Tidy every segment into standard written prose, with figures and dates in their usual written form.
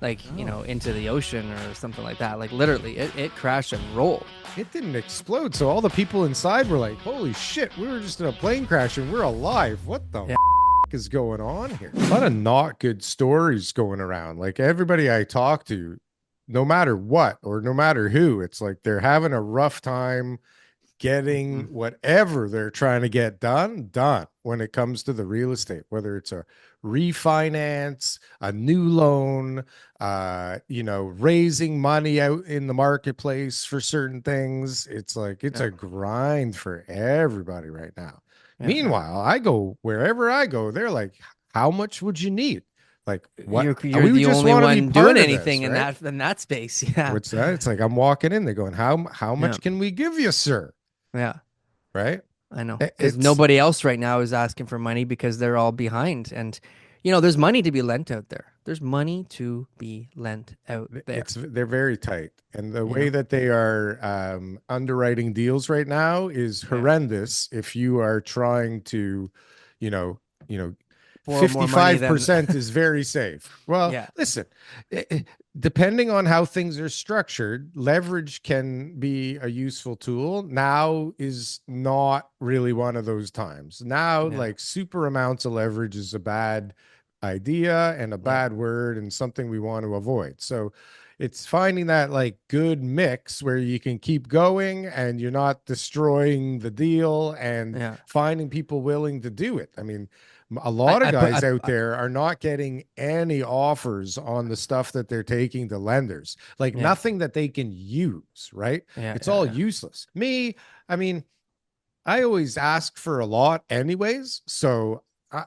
like, Oh, into the ocean or something like that. Like literally, it crashed and rolled. it didn't explode. So all the people inside were like, holy shit, we were just in a plane crash and we're alive. What the Yeah. is going on here? A lot of not good stories going around. Like everybody I talk to, no matter what or no matter who, it's like they're having a rough time getting Mhm. whatever they're trying to get done when it comes to the real estate, whether it's a refinance, a new loan, raising money out in the marketplace for certain things. It's like it's Yeah. a grind for everybody right now. Yeah. Yeah. Meanwhile, I go wherever I go, they're like, how much would you need? Like, what? You're We the just only want to be one doing part of anything this, in right? that space. Yeah. What's that? It's like I'm walking in, they're going, how Yeah. much can we give you, sir? Yeah. Right? I know. Because It's nobody else right now is asking for money because they're all behind. And, there's money to be lent out there. There's money to be lent out there. they're very tight, and the You way know? that they are underwriting deals right now is Yeah. horrendous. If you are trying to, you know, you know, Borrow more money than 55% is very safe. Well, yeah. listen, depending on how things are structured, leverage can be a useful tool. Now is not really one of those times. Now, Yeah. like super amounts of leverage is a bad idea and a Yeah. bad word and something we want to avoid. So it's finding that like good mix where you can keep going and you're not destroying the deal and Yeah. finding people willing to do it. I mean, a I, lot of I put guys I, out I there are not getting any offers on the stuff that they're taking to lenders, like yeah. nothing that they can use, right? Yeah. It's Yeah. all Yeah. useless. Me, I mean, I always ask for a lot anyways. So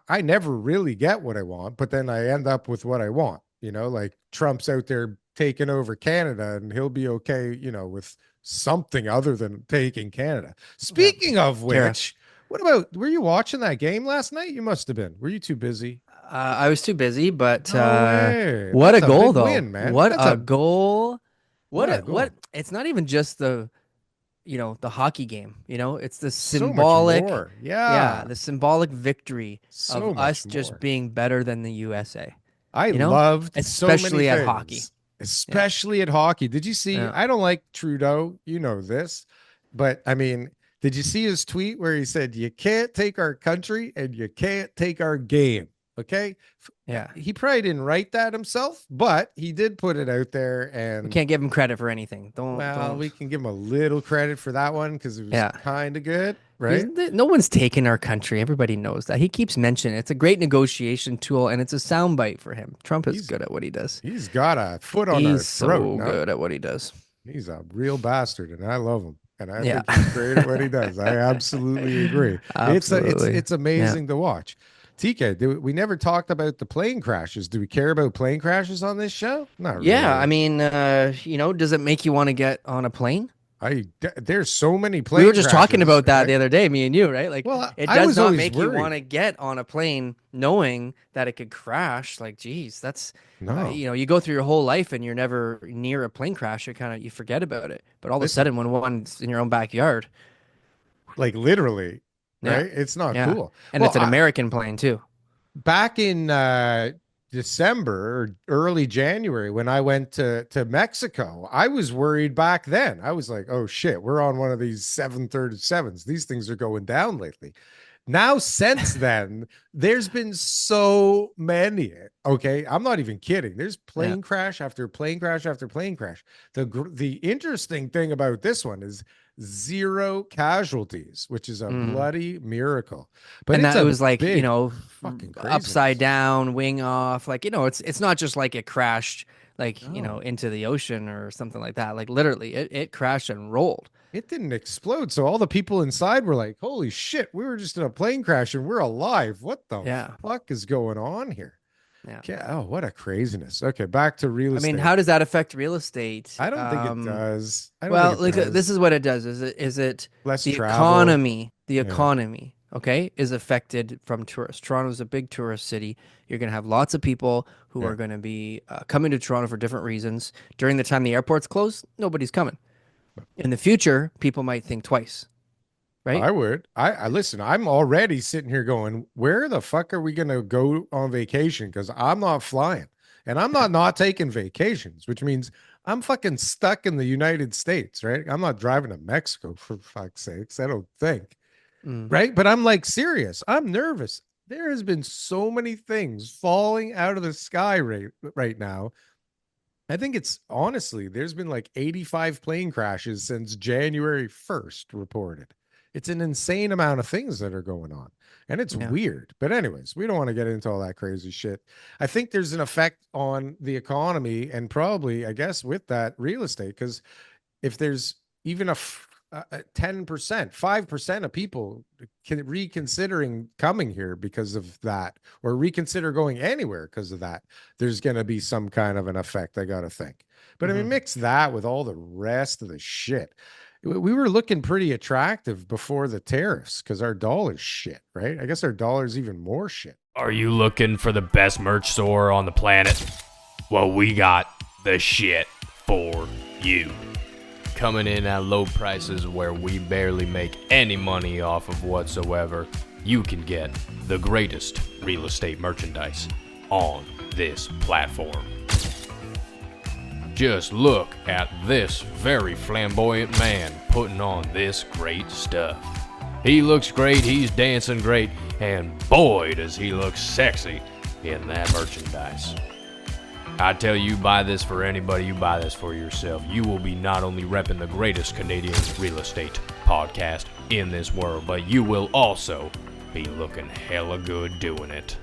I never really get what I want, but then I end up with what I want. Like Trump's out there taking over Canada and he'll be okay, with something other than taking Canada. Yeah. Speaking of Tariffs. which, what about, were you watching that game last night? You must have been. Were you too busy? I was too busy, but No way. what a That's a goal big though. win, man. What That's a a goal. what a What goal. it's not even just the hockey game, it's the So much symbolic, more. yeah, Yeah. the symbolic victory of So much us just more. being better than the USA, I loved so many especially at hockey. things, Yeah. especially at hockey. Did you see? Yeah. I don't like Trudeau, you know this, but I mean, did you see his tweet where he said, "You can't take our country and you can't take our game"? Okay. Yeah. He probably didn't write that himself, but he did put it out there. We And can't give him credit for anything. well, Don't. we can give him a little credit for that one because it was Yeah. kind of good, He's right? no one's taken our country. Everybody knows that. He keeps mentioning it. It's a great negotiation tool and it's a soundbite for him. Trump is He's good at what he does. he's got a foot on our He's throat, so no? good at what he does. He's a real bastard, and I love him. And I Yeah. think he's great at what he does. I absolutely agree. Absolutely. It's Yeah. amazing to watch. TK, we never talked about the plane crashes. Do we care about plane crashes on this show? Not Yeah, I really. mean, does it make you want to get on a plane? There's so many We were plane just talking crashes, about that right? the other day, me and you, right? Like, Well, it I does was not always make you want worried. to get on a plane knowing that it could crash. Like, geez, that's, No, you go through your whole life and you're never near a plane crash. You forget about it. But all of a listen, sudden, when one's in your own backyard, like literally, yeah, right? It's not yeah, cool. and Well, it's an American plane too. back in December or early January when I went to Mexico, I was worried back then. I was like, "Oh shit, we're on one of these 737s. These things are going down lately." Now, since then, there's been so many. Okay, I'm not even kidding. There's Yeah. plane crash after plane crash after plane crash. The interesting thing about this one is zero casualties, which is a Mm. bloody miracle. But And it's that it a was like, big fucking upside craziness. down, wing off. Like, it's not just like it crashed like, No, into the ocean or something like that. Like literally, it crashed and rolled. it didn't explode. So all the people inside were like, holy shit, we were just in a plane crash and we're alive. What the Yeah. fuck is going on here? Yeah. Okay. Oh, what a craziness. Okay, back to real I mean, estate. how does that affect real estate? I don't think it does. I don't think Well, it like this does. is what it does. Is it Less the travel. economy? The Yeah. economy, okay, is affected from tourists. Toronto's a big tourist city. You're going to have lots of people who Yeah. are going to be coming to Toronto for different reasons. During the time the airport's closed, nobody's coming. In the future, people might think twice, right? I would. I listen, I'm already sitting here going, where the fuck are we going to go on vacation? Because I'm not flying. And I'm not taking vacations, which means I'm fucking stuck in the United States, right? I'm not driving to Mexico for fuck's sakes. I don't think. Right. But I'm like serious. I'm nervous. There has been so many things falling out of the sky right now. I think it's honestly, there's been like 85 plane crashes since January 1st reported. It's an insane amount of things that are going on. And it's weird. But anyways, we don't want to get into all that crazy shit. I think there's an effect on the economy and probably, I guess, with that real estate, because if there's even a 10%, 5% of people reconsidering coming here because of that, or reconsider going anywhere because of that, there's going to be some kind of an effect, I got to think. But I mean, mix that with all the rest of the shit. We were looking pretty attractive before the tariffs because our dollar's shit, right? I guess our dollar's even more shit. Are you looking for the best merch store on the planet? Well, we got the shit for you. Coming in at low prices where we barely make any money off of whatsoever, you can get the greatest real estate merchandise on this platform. Just look at this very flamboyant man putting on this great stuff. He looks great, he's dancing great, and boy does he look sexy in that merchandise. I tell you, buy this for anybody, you buy this for yourself. You will be not only repping the greatest Canadian real estate podcast in this world, but you will also be looking hella good doing it.